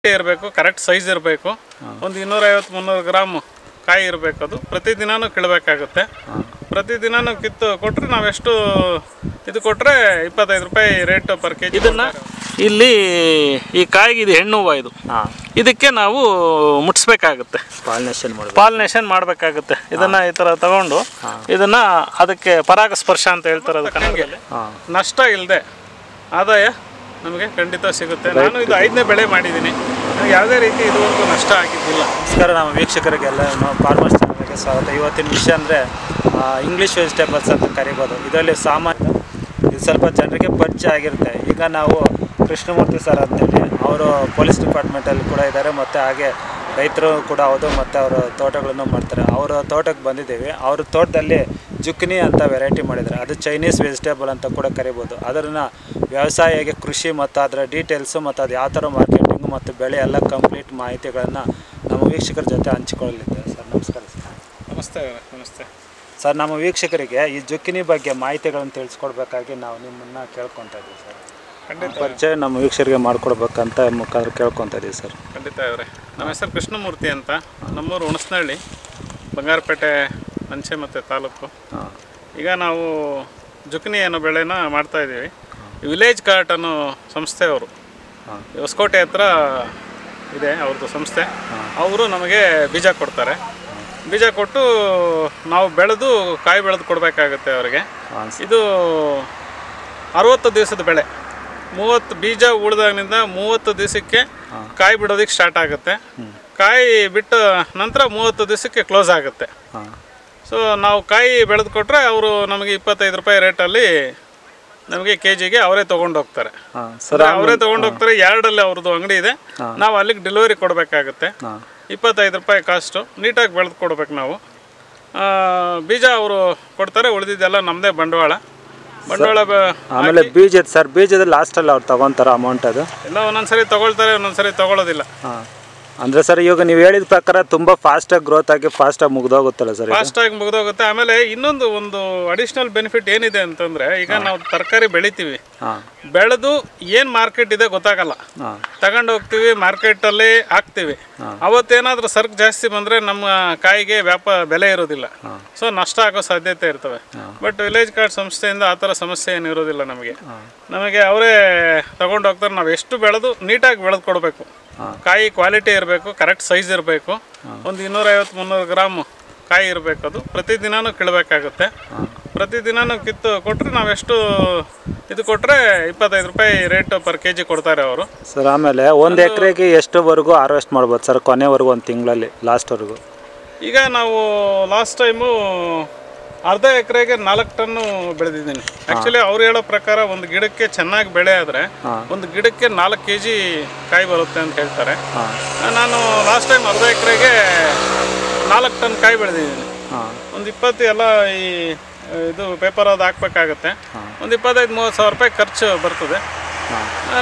Quality ಇರಬೇಕು, correct size ಇರಬೇಕು. ಒಂದು 250-300 ಗ್ರಾಮ್ ಕಾಯಿ ಇರಬೇಕು. ಅದು ಪ್ರತಿದಿನವೂ ಕೀಳಬೇಕಾಗುತ್ತೆ. ಪ್ರತಿದಿನವೂ ಕಿತ್ತು ಕೊಟ್ಟರೆ ನಾವೆಷ್ಟು ಇದು ಕೊಟ್ಟರೆ 25 ರೂಪಾಯಿ ರೇಟ್ ಪರ್ ಕೆ ಜಿ. ಇದನ್ನು ಇಲ್ಲಿ ಈ ಕಾಯಿಗೆ ಇದು ಹೆಣ್ಣು ಹೂವು ಇದು. ಇದಕ್ಕೆ ನಾವು ಮುಟ್ಸ್ಬೇಕಾಗುತ್ತೆ, ಪಾಲಿನೇಷನ್ ಮಾಡಬೇಕಾಗುತ್ತೆ. ಇದನ್ನು ಈ ಥರ ತಗೊಂಡು ಇದನ್ನು ಅದಕ್ಕೆ ಪರಾಗಸ್ಪರ್ಶ ಅಂತ ಹೇಳ್ತಾರೆ. ಅದು ಕನ್ನಡದಲ್ಲಿ ನಷ್ಟ ಇಲ್ಲದೆ ಆದಾಯ ನಮಗೆ ಖಂಡಿತ ಸಿಗುತ್ತೆ. ನಾನು ಇದು 5ನೇ ಬೆಳೆ ಮಾಡಿದ್ದೀನಿ. ಯಾವುದೇ ರೀತಿ ಇದುವರೆಗೂ ನಷ್ಟ ಆಗಿದ್ದಿಲ್ಲ. ನಮಸ್ಕಾರ ನಮ್ಮ ವೀಕ್ಷಕರಿಗೆಲ್ಲ ಫಾರ್ಮರ್ಸ್ ಚಾನಲ್ಗೆ ಸ್ವಾಗತ. ಇವತ್ತಿನ ವಿಷಯ ಅಂದರೆ ಇಂಗ್ಲೀಷ್ ವೆಜಿಟೇಬಲ್ಸ್ ಅಂತ ಕರಿಬೋದು. ಇದರಲ್ಲಿ ಸಾಮಾನ್ಯ ಇದು ಸ್ವಲ್ಪ ಜನರಿಗೆ ಪರಿಚಯ ಆಗಿರುತ್ತೆ. ಈಗ ನಾವು ಕೃಷ್ಣಮೂರ್ತಿ ಸರ್ ಅಂತೇಳಿ ಅವರು ಪೊಲೀಸ್ ಡಿಪಾರ್ಟ್ಮೆಂಟಲ್ಲಿ ಕೂಡ ಇದ್ದಾರೆ, ಮತ್ತು ಹಾಗೆ ರೈತರು ಕೂಡ ಹೌದು, ಮತ್ತು ಅವರು ತೋಟಗಳನ್ನು ಮಾಡ್ತಾರೆ. ಅವರ ತೋಟಕ್ಕೆ ಬಂದಿದ್ದೀವಿ. ಅವ್ರ ತೋಟದಲ್ಲಿ ಜುಕ್ನಿ ಅಂತ ವೆರೈಟಿ ಮಾಡಿದ್ದಾರೆ. ಅದು ಚೈನೀಸ್ ವೆಜಿಟೇಬಲ್ ಅಂತ ಕೂಡ ಕರಿಬೋದು. ಅದನ್ನು ವ್ಯವಸಾಯಕ್ಕೆ ಕೃಷಿ ಮತ್ತು ಅದರ ಡೀಟೇಲ್ಸು ಮತ್ತು ಅದು ಯಾವ ಥರ ಮಾರ್ಕೆಟಿಂಗು ಮತ್ತು ಬೆಳೆ ಎಲ್ಲ ಕಂಪ್ಲೀಟ್ ಮಾಹಿತಿಗಳನ್ನು ನಮ್ಮ ವೀಕ್ಷಕರ ಜೊತೆ ಹಂಚಿಕೊಳ್ಳಲಿದ್ದೇವೆ. ಸರ್ ನಮಸ್ಕಾರ. ನಮಸ್ತೆ. ನಮಸ್ತೆ ಸರ್. ನಮ್ಮ ವೀಕ್ಷಕರಿಗೆ ಈ ಜುಕ್ಕಿನಿ ಬಗ್ಗೆ ಮಾಹಿತಿಗಳನ್ನು ತಿಳಿಸ್ಕೊಡ್ಬೇಕಾಗಿ ನಾವು ನಿಮ್ಮನ್ನು ಕೇಳ್ಕೊತಾ ಇದ್ದೀವಿ ಸರ್. ಖಂಡಿತ ಪರಿಚಯ ನಮ್ಮ ವೀಕ್ಷಕರಿಗೆ ಮಾಡಿಕೊಡ್ಬೇಕಂತ ಮುಖಾಂತರ ಕೇಳ್ಕೊತಾ ಇದ್ದೀವಿ ಸರ್. ಖಂಡಿತ ಅವರೇ. ನಮ್ಮ ಹೆಸರು ಕೃಷ್ಣಮೂರ್ತಿ ಅಂತ. ನಮ್ಮೂರು ಹುಣಸನಹಳ್ಳಿ, ಬಂಗಾರಪೇಟೆ ಅಂಚೆ ಮತ್ತು ತಾಲೂಕು. ಈಗ ನಾವು ಜುಕ್ನಿ ಅನ್ನೋ ಬೆಳೆನ ಮಾಡ್ತಾಯಿದ್ದೀವಿ. ವಿಲೇಜ್ ಕಾರ್ಟ್ ಅನ್ನೋ ಸಂಸ್ಥೆಯವರು, ಹೊಸಕೋಟೆ ಹತ್ರ ಇದೆ ಅವ್ರದ್ದು ಸಂಸ್ಥೆ. ಅವರು ನಮಗೆ ಬೀಜ ಕೊಡ್ತಾರೆ. ಬೀಜ ಕೊಟ್ಟು ನಾವು ಬೆಳೆದು ಕಾಯಿ ಬೆಳೆದು ಕೊಡಬೇಕಾಗುತ್ತೆ ಅವರಿಗೆ. ಇದು 60 ದಿವಸದ ಬೆಳೆ. 30 ಬೀಜ ಉಳಿದಾಗಿನಿಂದ 30 ದಿವಸಕ್ಕೆ ಕಾಯಿ ಬಿಡೋದಕ್ಕೆ ಸ್ಟಾರ್ಟ್ ಆಗುತ್ತೆ. ಕಾಯಿ ಬಿಟ್ಟ ನಂತರ 30 ದಿವಸಕ್ಕೆ ಕ್ಲೋಸ್ ಆಗುತ್ತೆ. ಸೊ ನಾವು ಕಾಯಿ ಬೆಳೆದು ಕೊಟ್ಟರೆ ಅವರು ನಮಗೆ 25 ರೂಪಾಯಿ ರೇಟಲ್ಲಿ ನಮಗೆ ಕೆಜಿಗೆ ಅವರೇ ತೊಗೊಂಡು ಹೋಗ್ತಾರೆ. ಅವರೇ ತೊಗೊಂಡು ಹೋಗ್ತಾರೆ. ಯಾರ್ಡಲ್ಲಿ ಅವ್ರದ್ದು ಅಂಗಡಿ ಇದೆ. ನಾವು ಅಲ್ಲಿಗೆ ಡೆಲಿವರಿ ಕೊಡಬೇಕಾಗುತ್ತೆ. 25 ರೂಪಾಯಿ ಕಾಸ್ಟು. ನೀಟಾಗಿ ಬೆಳೆದು ಕೊಡ್ಬೇಕು ನಾವು. ಬೀಜ ಅವರು ಕೊಡ್ತಾರೆ, ಉಳಿದಿದ್ದೆಲ್ಲ ನಮ್ಮದೇ ಬಂಡವಾಳ. ಆಮೇಲೆ ಬೀಜದ ಲಾಸ್ಟಲ್ಲಿ ಅವ್ರು ತೊಗೊತಾರೆ ಅಮೌಂಟ್. ಅದು ಎಲ್ಲ ಒಂದೊಂದ್ಸರಿ ತೊಗೊಳ್ತಾರೆ, ಒಂದೊಂದ್ಸರಿ ತೊಗೊಳ್ಳೋದಿಲ್ಲ. ಅಂದರೆ ಸರ್ ಇವಾಗ ನೀವು ಹೇಳಿದ ಪ್ರಕಾರ ತುಂಬ ಫಾಸ್ಟಾಗಿ ಗ್ರೋತ್ ಆಗಿ ಫಾಸ್ಟಾಗಿ ಮುಗಿದೋಗುತ್ತಲ್ಲ ಸರ್? ಫಾಸ್ಟಾಗಿ ಮುಗಿದೋಗುತ್ತೆ. ಆಮೇಲೆ ಒಂದು ಅಡಿಷ್ನಲ್ ಬೆನಿಫಿಟ್ ಏನಿದೆ ಅಂತಂದರೆ, ಈಗ ನಾವು ತರಕಾರಿ ಬೆಳಿತೀವಿ, ಬೆಳೆದು ಏನು ಮಾರ್ಕೆಟ್ ಇದೆ ಗೊತ್ತಾಗಲ್ಲ. ತಗೊಂಡು ಹೋಗ್ತೀವಿ, ಮಾರ್ಕೆಟಲ್ಲಿ ಹಾಕ್ತೀವಿ. ಅವತ್ತೇನಾದ್ರೂ ಸರಕು ಜಾಸ್ತಿ ಬಂದರೆ ನಮ್ಮ ಕಾಯಿಗೆ ಬೆಲೆ ಇರೋದಿಲ್ಲ. ಸೊ ನಷ್ಟ ಆಗೋ ಸಾಧ್ಯತೆ ಇರ್ತವೆ. ಬಟ್ ವಿಲೇಜ್ ಕಾರ್ಡ್ ಸಂಸ್ಥೆಯಿಂದ ಆ ಥರ ಸಮಸ್ಯೆ ಏನು ಇರೋದಿಲ್ಲ ನಮಗೆ. ಅವರೇ ತಗೊಂಡು ಹೋಗ್ತಾರೆ. ನಾವು ಎಷ್ಟು ಬೆಳೆದು ನೀಟಾಗಿ ಬೆಳೆದು ಕೊಡಬೇಕು. ಕಾಯಿ ಕ್ವಾಲಿಟಿ ಇರಬೇಕು, ಕರೆಕ್ಟ್ ಸೈಜ್ ಇರಬೇಕು. ಒಂದು 250-300 ಗ್ರಾಮ್ ಕಾಯಿ ಇರಬೇಕು. ಅದು ಪ್ರತಿದಿನವೂ ಕೀಳಬೇಕಾಗುತ್ತೆ. ಪ್ರತಿದಿನವೂ ಕಿತ್ತು ಕೊಟ್ಟರೆ ನಾವೆಷ್ಟು ಇದು ಕೊಟ್ಟರೆ 25 ರೂಪಾಯಿ ರೇಟ್ ಪರ್ ಕೆ ಜಿ ಕೊಡ್ತಾರೆ ಅವರು. ಸರ್ ಆಮೇಲೆ ಒಂದು ಎಕರೆಗೆ ಎಷ್ಟುವರೆಗೂ ಹಾರ್ವೆಸ್ಟ್ ಮಾಡ್ಬೋದು ಸರ್? ಕೊನೆವರೆಗೂ ಒಂದು ತಿಂಗಳಲ್ಲಿ ಲಾಸ್ಟ್ವರೆಗೂ? ಈಗ ನಾವು ಲಾಸ್ಟ್ ಟೈಮು ಅರ್ಧ ಎಕರೆಗೆ 4 ಟನ್ನು ಬೆಳೆದಿದ್ದೀನಿ. ಆ್ಯಕ್ಚುಲಿ ಅವ್ರು ಹೇಳೋ ಪ್ರಕಾರ ಒಂದು ಗಿಡಕ್ಕೆ ಚೆನ್ನಾಗಿ ಬೆಳೆ ಆದರೆ ಒಂದು ಗಿಡಕ್ಕೆ 4 kg ಕಾಯಿ ಬರುತ್ತೆ ಅಂತ ಹೇಳ್ತಾರೆ. ನಾನು ಲಾಸ್ಟ್ ಟೈಮ್ ಅರ್ಧ ಎಕರೆಗೆ 4 ಟನ್ ಕಾಯಿ ಬೆಳೆದಿದ್ದೀನಿ. ಒಂದು 20 ಎಲ್ಲ ಈ ಇದು ಪೇಪರ್ ಅದು ಹಾಕ್ಬೇಕಾಗತ್ತೆ. ಒಂದು 25-30 ಸಾವಿರ ರೂಪಾಯಿ ಖರ್ಚು ಬರ್ತದೆ.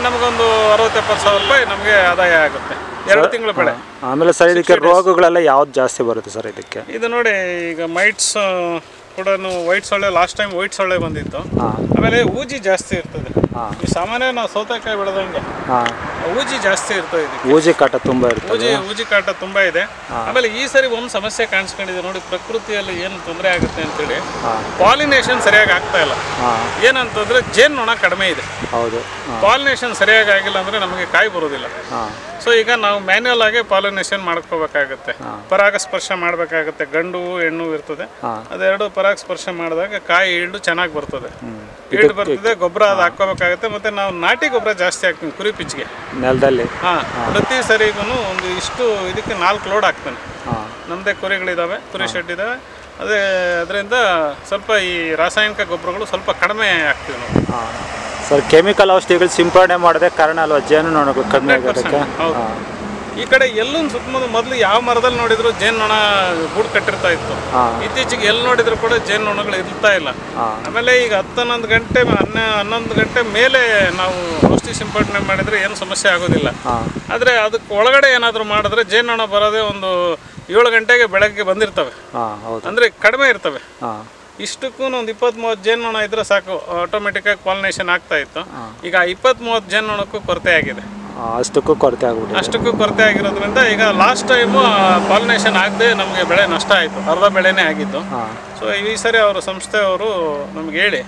ನಮಗೊಂದು 60-70 ಸಾವಿರ ರೂಪಾಯಿ ನಮಗೆ ಆದಾಯ ಆಗುತ್ತೆ. 2 ತಿಂಗಳ ಬೆಳೆ. ಆಮೇಲೆ ಸರ್ ಇದಕ್ಕೆ ರೋಗಗಳೆಲ್ಲ ಯಾವ್ದು ಜಾಸ್ತಿ ಬರುತ್ತೆ ಸರ್ ಇದಕ್ಕೆ? ಇದು ನೋಡಿ, ಈಗ ಮೈಟ್ಸ್ ಕೂಡ ವೈಟ್ ಸೊಳ್ಳೆ, ಲಾಸ್ಟ್ ಟೈಮ್ ವೈಟ್ ಸೊಳ್ಳೆ ಬಂದಿತ್ತು. ಆಮೇಲೆ ಊಜಿ ಜಾಸ್ತಿ ಇರ್ತದೆ. ಈ ಸಾಮಾನ್ಯ ನಾವು ಸೌತೆಕಾಯಿ ಬೆಳೆದಂಗೆ ಊಜಿ ಜಾಸ್ತಿ ಇರ್ತದೆ. ಊಜಿ ಕಾಟ ತುಂಬ ಇರ್ತದೆ. ಊಜಿ ಕಾಟ ತುಂಬ ಇದೆ. ಆಮೇಲೆ ಈ ಸರಿ ಒಂದು ಸಮಸ್ಯೆ ಕಾಣಿಸ್ಕೊಂಡಿದೆ ನೋಡಿ, ಪ್ರಕೃತಿಯಲ್ಲಿ ಏನು ತೊಂದರೆ ಆಗುತ್ತೆ ಅಂತೇಳಿ ಪಾಲಿನೇಷನ್ ಸರಿಯಾಗಿ ಆಗ್ತಾ ಇಲ್ಲ. ಏನಂತಂದ್ರೆ ಜೇನುನೊಣ ಕಡಿಮೆ ಇದೆ. ಹೌದು. ಪಾಲಿನೇಷನ್ ಸರಿಯಾಗಿ ಆಗಿಲ್ಲ ಅಂದ್ರೆ ನಮಗೆ ಕಾಯಿ ಬರೋದಿಲ್ಲ. ಸೊ ಈಗ ನಾವು ಮ್ಯಾನ್ಯಲ್ ಆಗಿ ಪಾಲಿನೇಷನ್ ಮಾಡ್ಕೋಬೇಕಾಗುತ್ತೆ. ಪರಾಗಸ್ಪರ್ಶ ಮಾಡಬೇಕಾಗುತ್ತೆ. ಗಂಡು ಹೆಣ್ಣು ಇರ್ತದೆ. ಅದೆರಡು ಪರಾಗಸ್ಪರ್ಶ ಮಾಡಿದಾಗ ಕಾಯಿ ಈಲ್ಡು ಚೆನ್ನಾಗಿ ಬರ್ತದೆ. ಈಲ್ಡ್ ಬರ್ತದೆ. ಗೊಬ್ಬರ ಅದು ಹಾಕೋಬೇಕಾಗುತ್ತೆ. ಮತ್ತೆ ನಾವು ನಾಟಿ ಗೊಬ್ಬರ ಜಾಸ್ತಿ ಹಾಕ್ತೀವಿ ಕುರಿ ಪಿಚ್ಚಿಗೆ ನೆಲದಲ್ಲಿ. ಪ್ರತಿ ಸರಿಗೂ ಒಂದು ಇಷ್ಟು ಇದಕ್ಕೆ 4 ಲೋಡ್ ಹಾಕ್ತಾನೆ. ನಮ್ಮದೇ ಕುರಿಗಳಿದ್ದಾವೆ, ಕುರಿ ಶೆಡ್ ಇದ್ದಾವೆ. ಅದರಿಂದ ಸ್ವಲ್ಪ ಈ ರಾಸಾಯನಿಕ ಗೊಬ್ಬರಗಳು ಸ್ವಲ್ಪ ಕಡಿಮೆ ಹಾಕ್ತೀವಿ ನಾವು. ಸರ್ ಕೆಮಿಕಲ್ ಔಷಧಿಗಳು ಸಿಂಪಡಣೆ ಮಾಡೋದೇ ಕಾರಣ ಅಲ್ವಾ ಜೇನುನೊಣಗಳು ಕಡಿಮೆ ಆಗೋದಕ್ಕೆ? ಈ ಕಡೆ ಎಲ್ಲೂ ಸುತ್ತಮುತ್ತ ಮೊದಲು ಯಾವ ಮರದಲ್ಲಿ ನೋಡಿದ್ರು ಜೇನುನೊಣ ಗೂಡು ಕಟ್ಟಿರ್ತಾ ಇತ್ತು. ಇತ್ತೀಚೆಗೆ ಎಲ್ಲಿ ನೋಡಿದ್ರು ಕೂಡ ಜೇನುನೊಣಗಳು ಇರ್ತಾ ಇಲ್ಲ. ಆಮೇಲೆ ಈಗ 10-11 ಗಂಟೆ 11 ಗಂಟೆ ಮೇಲೆ ನಾವು ಔಷಧಿ ಸಿಂಪಡಣೆ ಮಾಡಿದ್ರೆ ಏನು ಸಮಸ್ಯೆ ಆಗೋದಿಲ್ಲ. ಆದರೆ ಅದಕ್ಕೆ ಒಳಗಡೆ ಏನಾದರೂ ಮಾಡಿದ್ರೆ ಜೇನುನೊಣ ಬರೋದೇ ಒಂದು 7 ಗಂಟೆಗೆ ಬೆಳಗ್ಗೆ ಬಂದಿರ್ತವೆ. ಅಂದರೆ ಕಡಿಮೆ ಇರ್ತವೆ. ಇಷ್ಟಕ್ಕೂ ಒಂದು 20-30 ಜೇನುನೊಣ ಇದ್ರೆ ಸಾಕು, ಆಟೋಮೆಟಿಕ್ಕಾಗಿ ಪಾಲಿನೇಷನ್ ಆಗ್ತಾ ಇತ್ತು. ಈಗ 20-30 ಜೇನುನೊಣಕ್ಕೂ ಕೊರತೆ ಆಗಿದೆ. ಅಷ್ಟಕ್ಕೂ ಕೊರತೆ ಆಗ್ಬಿಟ್ಟು ಅಷ್ಟಕ್ಕೂ ಕೊರತೆ ಆಗಿರೋದ್ರಿಂದ ಈಗ ಲಾಸ್ಟ್ ಟೈಮು ಪಾಲಿನೇಷನ್ ಆಗದೆ ನಮಗೆ ಬೆಳೆ ನಷ್ಟ ಆಯಿತು, ಅರ್ಧ ಬೆಳೆನೇ ಆಗಿದ್ದು. ಸೊ ಈ ಸರಿ ಅವರು ಸಂಸ್ಥೆಯವರು ನಮ್ಗೆ ಹೇಳಿ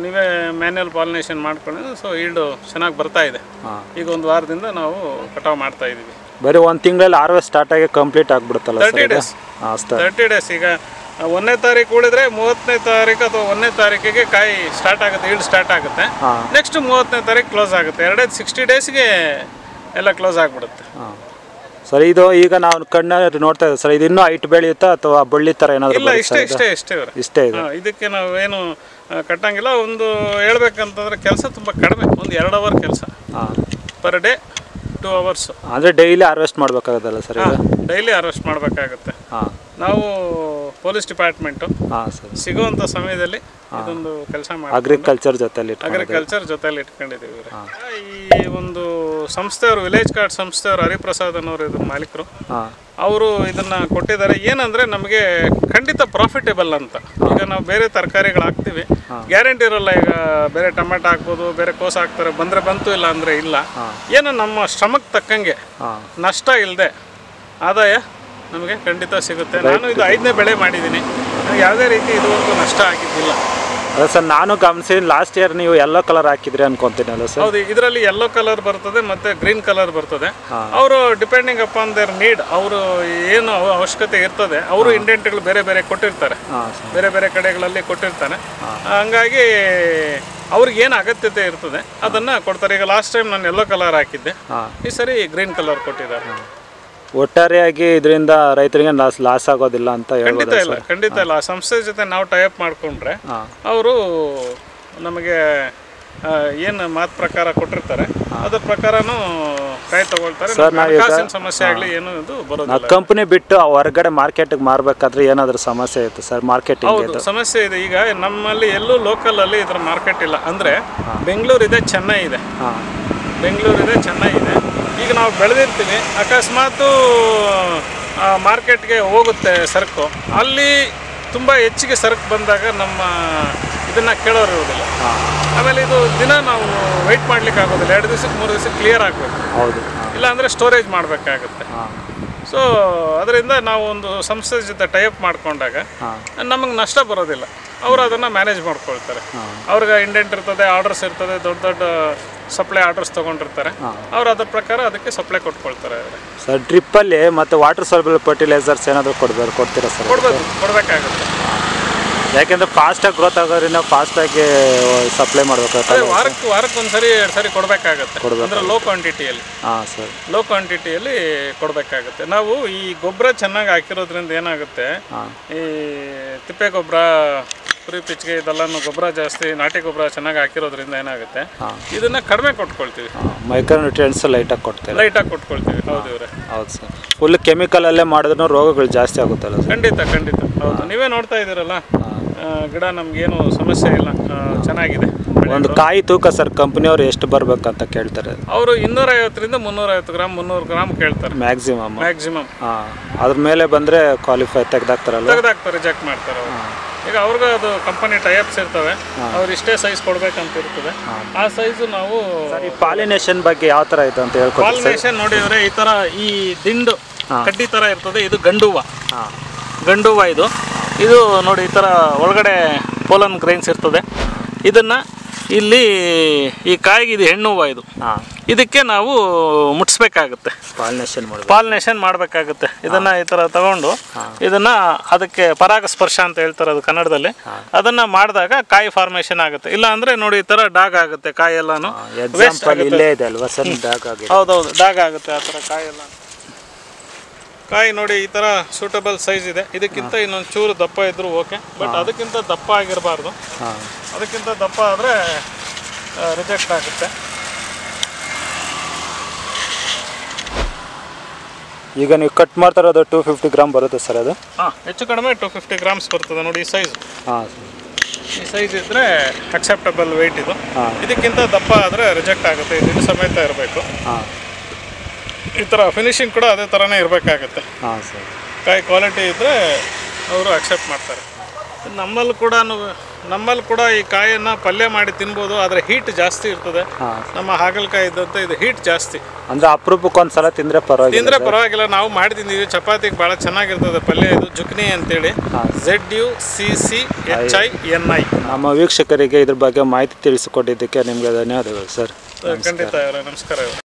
ನೀವೇ ಮ್ಯಾನ್ಯಲ್ ಪಾಲಿನೇಷನ್ ಮಾಡ್ಕೊಂಡು ಸೊ ಈಲ್ಡು ಚೆನ್ನಾಗಿ ಬರ್ತಾ ಇದೆ. ಈಗ ಒಂದು ವಾರದಿಂದ ನಾವು ಕಟಾವು ಮಾಡ್ತಾ ಇದ್ದೀವಿ. ಬರೀ ಒಂದು ತಿಂಗಳಲ್ಲಿ ಹಾರ್ವೆಸ್ಟ್ ಸ್ಟಾರ್ಟ್ ಆಗಿ ಕಂಪ್ಲೀಟ್ ಆಗಿಬಿಡುತ್ತಲ್ಲ? 30 ಡೇಸ್. 30 ಡೇಸ್. ಈಗ 1ನೇ ತಾರೀಕು ಉಳಿದ್ರೆ 30ನೇ ತಾರೀಕು ಅಥವಾ 1ನೇ ತಾರೀಕಿಗೆ ಕಾಯಿ ಸ್ಟಾರ್ಟ್ ಆಗುತ್ತೆ, ಈಲ್ಡ್ ಸ್ಟಾರ್ಟ್ ಆಗುತ್ತೆ. ನೆಕ್ಸ್ಟ್ 30ನೇ ತಾರೀಕು ಕ್ಲೋಸ್ ಆಗುತ್ತೆ. 60 ಡೇಸ್ಗೆ ಎಲ್ಲ ಕ್ಲೋಸ್ ಆಗಿಬಿಡುತ್ತೆ. ಸರ್ ಇದು ಈಗ ನಾವು ಕಣ್ಣಲ್ಲಿ ನೋಡ್ತಾ ಇದ್ದೀವಿ ಸರ್, ಇದು ಇನ್ನೂ ಹೈಟ್ ಬೆಳೆಯುತ್ತಾ ಅಥವಾ ಬಳ್ಳಿ ಥರ ಏನಾದರೂ? ಇಲ್ಲ, ಇಷ್ಟೇ ಇಷ್ಟೇ ಇದೆ. ಇದಕ್ಕೆ ನಾವು ಏನು ಕಟ್ಟಂಗಿಲ್ಲ. ಒಂದು ಹೇಳ್ಬೇಕಂತಂದ್ರೆ ಕೆಲಸ ತುಂಬ ಕಡಿಮೆ, ಒಂದು 2 ಅವರ್ ಕೆಲಸ ಪರ್ ಡೇ, 2 ಅವರ್ಸ್. ಅಂದರೆ ಡೈಲಿ ಹಾರ್ವೆಸ್ಟ್ ಮಾಡಬೇಕಾಗತ್ತಲ್ಲ ಸರ್? ಡೈಲಿ ಹಾರ್ವೆಸ್ಟ್ ಮಾಡಬೇಕಾಗುತ್ತೆ. ನಾವು ಪೊಲೀಸ್ ಡಿಪಾರ್ಟ್ಮೆಂಟು ಸಿಗುವಂಥ ಸಮಯದಲ್ಲಿ ಇದೊಂದು ಕೆಲಸ ಮಾಡಿ ಅಗ್ರಿಕಲ್ಚರ್ ಜೊತೆಲಿ ಇಟ್ಕೊಂಡಿದ್ದೀವಿ. ಈ ಒಂದು ಸಂಸ್ಥೆಯವರು, ವಿಲೇಜ್ ಕಾರ್ಡ್ ಸಂಸ್ಥೆಯವರು, ಹರಿಪ್ರಸಾದ್ ಅನ್ನೋರು ಇದ್ರ ಮಾಲೀಕರು, ಅವರು ಇದನ್ನ ಕೊಟ್ಟಿದ್ದಾರೆ. ಏನಂದ್ರೆ ನಮಗೆ ಖಂಡಿತ ಪ್ರಾಫಿಟೇಬಲ್ ಅಂತ. ಈಗ ನಾವು ಬೇರೆ ತರಕಾರಿಗಳು ಹಾಕ್ತಿವಿ, ಗ್ಯಾರಂಟಿ ಇರೋಲ್ಲ. ಈಗ ಬೇರೆ ಟೊಮೆಟೊ ಹಾಕ್ಬೋದು, ಬೇರೆ ಕೋಸು ಹಾಕ್ತಾರೆ, ಬಂದರೆ ಬಂತು, ಇಲ್ಲ ಅಂದರೆ ಇಲ್ಲ. ಏನೋ ನಮ್ಮ ಶ್ರಮಕ್ಕೆ ತಕ್ಕಂಗೆ ನಷ್ಟ ಇಲ್ಲದೆ ಆದಾಯ ನಮಗೆ ಖಂಡಿತ ಸಿಗುತ್ತೆ. ನಾನು ಇದು 5ನೇ ಬೆಳೆ ಮಾಡಿದ್ದೀನಿ, ನನಗೆ ಯಾವುದೇ ರೀತಿ ಇದುವರೆಗೂ ನಷ್ಟ ಆಗಿದ್ದಿಲ್ಲ. ಅಲ್ಲ ಸರ್, ನಾನು ಗಮನಿಸಿ ಲಾಸ್ಟ್ ಇಯರ್ ನೀವು ಯೆಲ್ಲೋ ಕಲರ್ ಹಾಕಿದ್ರಿ ಅನ್ಕೊಂತೀನಲ್ಲ ಸರ್? ಹೌದು, ಇದರಲ್ಲಿ ಯೆಲ್ಲೋ ಕಲರ್ ಬರ್ತದೆ ಮತ್ತು ಗ್ರೀನ್ ಕಲರ್ ಬರ್ತದೆ. ಅವರು ಡಿಪೆಂಡಿಂಗ್ ಅಪಾನ್ ದೇರ್ ನೀಡ್, ಅವರು ಏನು ಅವಶ್ಯಕತೆ ಇರ್ತದೆ, ಅವರು ಇಂಡೆಂಟ್ಗಳು ಬೇರೆ ಬೇರೆ ಕೊಟ್ಟಿರ್ತಾರೆ, ಬೇರೆ ಬೇರೆ ಕಡೆಗಳಲ್ಲಿ ಕೊಟ್ಟಿರ್ತಾರೆ. ಹಂಗಾಗಿ ಅವ್ರಿಗೆ ಏನು ಅಗತ್ಯತೆ ಇರ್ತದೆ ಅದನ್ನು ಕೊಡ್ತಾರೆ. ಈಗ ಲಾಸ್ಟ್ ಟೈಮ್ ನಾನು ಯೆಲ್ಲೋ ಕಲರ್ ಹಾಕಿದ್ದೆ, ಈ ಸರಿ ಗ್ರೀನ್ ಕಲರ್ ಕೊಟ್ಟಿದ್ದಾರೆ. ಒಟ್ಟಾರೆಯಾಗಿ ಇದರಿಂದ ರೈತರಿಗೆ ಲಾಸ್ ಆಗೋದಿಲ್ಲ ಅಂತ ಖಂಡಿತ ಇಲ್ಲ, ಖಂಡಿತ ಇಲ್ಲ. ಆ ಸಂಸ್ಥೆ ಜೊತೆ ನಾವು ಟೈಅಪ್ ಮಾಡಿಕೊಂಡ್ರೆ ಅವರು ನಮಗೆ ಏನು ಮಾತು ಪ್ರಕಾರ ಕೊಟ್ಟಿರ್ತಾರೆ ಅದ್ರ ಪ್ರಕಾರನೂ ಕಾಯಿ ತಗೊಳ್ತಾರೆ. ಸಮಸ್ಯೆ ಆಗಲಿ ಏನು ಇದು ಬರೋದಿಲ್ಲ. ಕಂಪನಿ ಬಿಟ್ಟು ಹೊರಗಡೆ ಮಾರ್ಕೆಟ್ಗೆ ಮಾರಬೇಕಾದ್ರೆ ಏನಾದರೂ ಸಮಸ್ಯೆ ಇರುತ್ತೆ ಸರ್? ಮಾರ್ಕೆಟಿಂಗ್ ಹೌದು, ಸಮಸ್ಯೆ ಇದೆ. ಈಗ ನಮ್ಮಲ್ಲಿ ಎಲ್ಲೂ ಲೋಕಲಲ್ಲಿ ಇದ್ರ ಮಾರ್ಕೆಟ್ ಇಲ್ಲ. ಅಂದರೆ ಬೆಂಗಳೂರಿದೆ, ಚೆನ್ನೈ ಇದೆ. ಬೆಂಗಳೂರಿದೆ, ಚೆನ್ನೈ ಇದೆ. ಈಗ ನಾವು ಬೆಳೆದಿರ್ತೀವಿ, ಅಕಸ್ಮಾತು ಮಾರ್ಕೆಟ್ಗೆ ಹೋಗುತ್ತೆ ಸರಕು, ಅಲ್ಲಿ ತುಂಬ ಹೆಚ್ಚಿಗೆ ಸರಕು ಬಂದಾಗ ನಮ್ಮ ಇದನ್ನು ಕೇಳೋರು ಇರೋದಿಲ್ಲ. ಆಮೇಲೆ ಇದು ದಿನ ನಾವು ವೆಯ್ಟ್ ಮಾಡ್ಲಿಕ್ಕೆ ಆಗೋದಿಲ್ಲ, 2 ದಿವಸಕ್ಕೆ 3 ದಿವಸಕ್ಕೆ ಕ್ಲಿಯರ್ ಆಗಬೇಕು. ಹೌದು, ಇಲ್ಲಾಂದರೆ ಸ್ಟೋರೇಜ್ ಮಾಡಬೇಕಾಗುತ್ತೆ. ಸೊ ಅದರಿಂದ ನಾವು ಒಂದು ಸಂಸ್ಥೆ ಜೊತೆ ಟೈಅಪ್ ಮಾಡಿಕೊಂಡಾಗ ನಮಗೆ ನಷ್ಟ ಬರೋದಿಲ್ಲ. ಅವರು ಅದನ್ನು ಮ್ಯಾನೇಜ್ ಮಾಡ್ಕೊಳ್ತಾರೆ. ಅವ್ರಿಗೆ ಇಂಡೆಂಟ್ ಇರ್ತದೆ, ಆರ್ಡರ್ಸ್ ಇರ್ತದೆ, ದೊಡ್ಡ ದೊಡ್ಡ ಸಪ್ಲೈ ಆರ್ಡರ್ಸ್ ತೊಗೊಂಡಿರ್ತಾರೆ. ಅವ್ರು ಅದ್ರ ಪ್ರಕಾರ ಅದಕ್ಕೆ ಸಪ್ಲೈ ಕೊಟ್ಕೊಳ್ತಾರೆ. ಸರ್ ಡ್ರಿಪ್ಪಲ್ಲಿ ಮತ್ತು ವಾಟರ್ ಸಾಲ್ಯುಬಲ್ ಫರ್ಟಿಲೈಸರ್ಸ್ ಏನಾದರೂ ಕೊಡ್ತೀರಾ ಸರ್? ಕೊಡಬೇಕಾಗುತ್ತೆ. ಯಾಕೆಂದರೆ ಫಾಸ್ಟಾಗಿ ಗ್ರೋತ್ ಆಗೋದ್ರಿಂದ ಫಾಸ್ಟಾಗಿ ಸಪ್ಲೈ ಮಾಡಬೇಕಾಗುತ್ತೆ. ವಾರಕ್ಕೆ ಒಂದ್ಸರಿ 2 ಸರಿ ಕೊಡಬೇಕಾಗತ್ತೆ. ಅಂದರೆ ಲೋ ಕ್ವಾಂಟಿಟಿಯಲ್ಲಿ. ಸರ್ ಲೋ ಕ್ವಾಂಟಿಟಿಯಲ್ಲಿ ಕೊಡಬೇಕಾಗುತ್ತೆ. ನಾವು ಈ ಗೊಬ್ಬರ ಚೆನ್ನಾಗಿ ಹಾಕಿರೋದ್ರಿಂದ ಏನಾಗುತ್ತೆ, ಈ ತಿಪ್ಪೆ ಗೊಬ್ಬರ, ಕುರಿ ಪಿಚ್ಚಿಗೆ ಇದೆಲ್ಲನೂ ಗೊಬ್ಬರ ಜಾಸ್ತಿ, ನಾಟಿ ಗೊಬ್ಬರ ಚೆನ್ನಾಗಿ ಹಾಕಿರೋದ್ರಿಂದ ಏನಾಗುತ್ತೆ, ಇದನ್ನ ಕಡಿಮೆ ಕೊಟ್ಕೊಳ್ತೀವಿ. ಮೈಕ್ರೋ ನ್ಯೂಟ್ರಿಯೆಂಟ್ಸ್ ಲೈಟಾಗಿ ಕೊಟ್ಕೊಳ್ತೀವಿ. ಹೌದು ಇವರೇ. ಹೌದು ಸರ್. ಫುಲ್ ಕೆಮಿಕಲಲ್ಲೇ ಮಾಡಿದ್ರೂ ರೋಗಗಳು ಜಾಸ್ತಿ ಆಗುತ್ತಲ್ಲ? ಖಂಡಿತ. ಹೌದು, ನೀವೇ ನೋಡ್ತಾ ಇದ್ದೀರಲ್ಲ, ಗಿಡ ನಮಗೇನು ಸಮಸ್ಯೆ ಇಲ್ಲ, ಚೆನ್ನಾಗಿದೆ. ಒಂದು ಕಾಯಿ ತೂಕ ಸರ್ ಕಂಪ್ನಿಯವರು ಎಷ್ಟು ಬರ್ಬೇಕಂತ ಕೇಳ್ತಾರೆ? ಅವರು 250ರಿಂದ 350 ಗ್ರಾಮ್, 300 ಗ್ರಾಮ್ ಕೇಳ್ತಾರೆ ಮ್ಯಾಕ್ಸಿಮಮ್. ಅದ್ರ ಮೇಲೆ ಬಂದರೆ ಕ್ವಾಲಿಫೈ ತೆಗ್ದಾಕ್ತಾರೆ, ರಿಜೆಕ್ಟ್ ಮಾಡ್ತಾರೆ ಅವರು. ಈಗ ಅವ್ರಿಗೆ ಅದು ಕಂಪನಿ ಟೈಅಪ್ಸ್ ಇರ್ತವೆ, ಅವ್ರು ಇಷ್ಟೇ ಸೈಜ್ ಕೊಡ್ಬೇಕಂತ ಇರ್ತದೆ. ಆ ಸೈಜು ನಾವು ಪಾಲಿನೇಷನ್ ಬಗ್ಗೆ ಯಾವ ಥರ ಇದೆ ಅಂತ ಹೇಳ್ಕೊಡ್ತೀವಿ. ಪಾಲಿನೇಷನ್ ನೋಡಿದರೆ ಈ ಥರ ಈ ದಿಂಡು ಕಡ್ಡಿ ಥರ ಇರ್ತದೆ. ಇದು ಗಂಡು ಹೂವು. ಇದು ನೋಡಿ ಈ ಥರ ಒಳಗಡೆ ಪೋಲನ್ ಗ್ರೈನ್ಸ್ ಇರ್ತದೆ. ಇದನ್ನು ಇಲ್ಲಿ ಈ ಕಾಯಿಗೆ ಇದು ಹೆಣ್ಣು ಹೂವು. ಇದು ಇದಕ್ಕೆ ನಾವು ಮುಟ್ಟಿಸ್ಬೇಕಾಗುತ್ತೆ, ಪಾಲಿನೇಷನ್ ಮಾಡಬೇಕಾಗುತ್ತೆ. ಇದನ್ನು ಈ ಥರ ತಗೊಂಡು ಇದನ್ನು ಅದಕ್ಕೆ ಪರಾಗಸ್ಪರ್ಶ ಅಂತ ಹೇಳ್ತಾರೆ ಅದು ಕನ್ನಡದಲ್ಲಿ. ಅದನ್ನು ಮಾಡಿದಾಗ ಕಾಯಿ ಫಾರ್ಮೇಷನ್ ಆಗುತ್ತೆ. ಇಲ್ಲ ಅಂದರೆ ನೋಡಿ ಈ ಥರ ಡಾಗ್ ಆಗುತ್ತೆ, ಕಾಯಿ ಎಲ್ಲಾನು ವೇಸ್ಟ್ ಆಗುತ್ತೆ. ಹೌದೌದು, ಡಾಗ್ ಆಗುತ್ತೆ ಆ ಥರ ಕಾಯಿ ಎಲ್ಲ. ಕಾಯಿ ನೋಡಿ ಈ ಥರ ಸೂಟಬಲ್ ಸೈಜ್ ಇದೆ. ಇದಕ್ಕಿಂತ ಇನ್ನೊಂದು ಚೂರು ದಪ್ಪ ಇದ್ದರೂ ಓಕೆ, ಬಟ್ ಅದಕ್ಕಿಂತ ದಪ್ಪ ಆಗಿರಬಾರ್ದು. ಅದಕ್ಕಿಂತ ದಪ್ಪ ಆದರೆ ರಿಜೆಕ್ಟ್ ಆಗುತ್ತೆ. ಈಗ ನೀವು ಕಟ್ ಮಾಡ್ತಾ ಇರೋದು 250 ಗ್ರಾಮ್ ಬರುತ್ತೆ ಸರ್? ಅದು ಹೆಚ್ಚು ಕಡಿಮೆ 250 ಗ್ರಾಮ್ಸ್ ಬರ್ತದೆ ನೋಡಿ. ಈ ಸೈಜ್ ಇದ್ದರೆ ಅಕ್ಸೆಪ್ಟಬಲ್ ವೆಯ್ಟ್ ಇದು. ಇದಕ್ಕಿಂತ ದಪ್ಪ ಆದರೆ ರಿಜೆಕ್ಟ್ ಆಗುತ್ತೆ. ಇದು ಸಮೇತ ಇರಬೇಕು. ಈ ಥರ ಫಿನಿಶಿಂಗ್ ಕೂಡ ಅದೇ ಥರನೇ ಇರಬೇಕಾಗತ್ತೆ. ಕಾಯಿ ಕ್ವಾಲಿಟಿ ಇದ್ದರೆ ಅವರು ಅಕ್ಸೆಪ್ಟ್ ಮಾಡ್ತಾರೆ. ನಮ್ಮಲ್ಲಿ ಕೂಡ ನಮ್ಮಲ್ಲಿ ಕೂಡ ಈ ಕಾಯನ್ನು ಪಲ್ಯ ಮಾಡಿ ತಿನ್ಬೋದು, ಆದರೆ ಹೀಟ್ ಜಾಸ್ತಿ ಇರ್ತದೆ. ನಮ್ಮ ಹಾಗಲಕಾಯಿ ಇದ್ದಂತೆ ಇದು ಹೀಟ್ ಜಾಸ್ತಿ. ಅಂದರೆ ಅಪರೂಪಕ್ಕೆ ಒಂದ್ಸಲ ತಿಂದರೆ ಪರವಾಗಿಲ್ಲ. ನಾವು ಮಾಡಿ ತಿಂದಿದ್ದೀವಿ, ಚಪಾತಿಗೆ ಭಾಳ ಚೆನ್ನಾಗಿರ್ತದೆ ಪಲ್ಯ. ಇದು ಜುಕ್ನಿ ಅಂತೇಳಿ, ZUCCHINI. ನಮ್ಮ ವೀಕ್ಷಕರಿಗೆ ಇದ್ರ ಬಗ್ಗೆ ಮಾಹಿತಿ ತಿಳಿಸಿಕೊಟ್ಟಿದ್ದಕ್ಕೆ ನಿಮಗೆ ಧನ್ಯವಾದಗಳು ಸರ್. ಖಂಡಿತ ನಮಸ್ಕಾರ.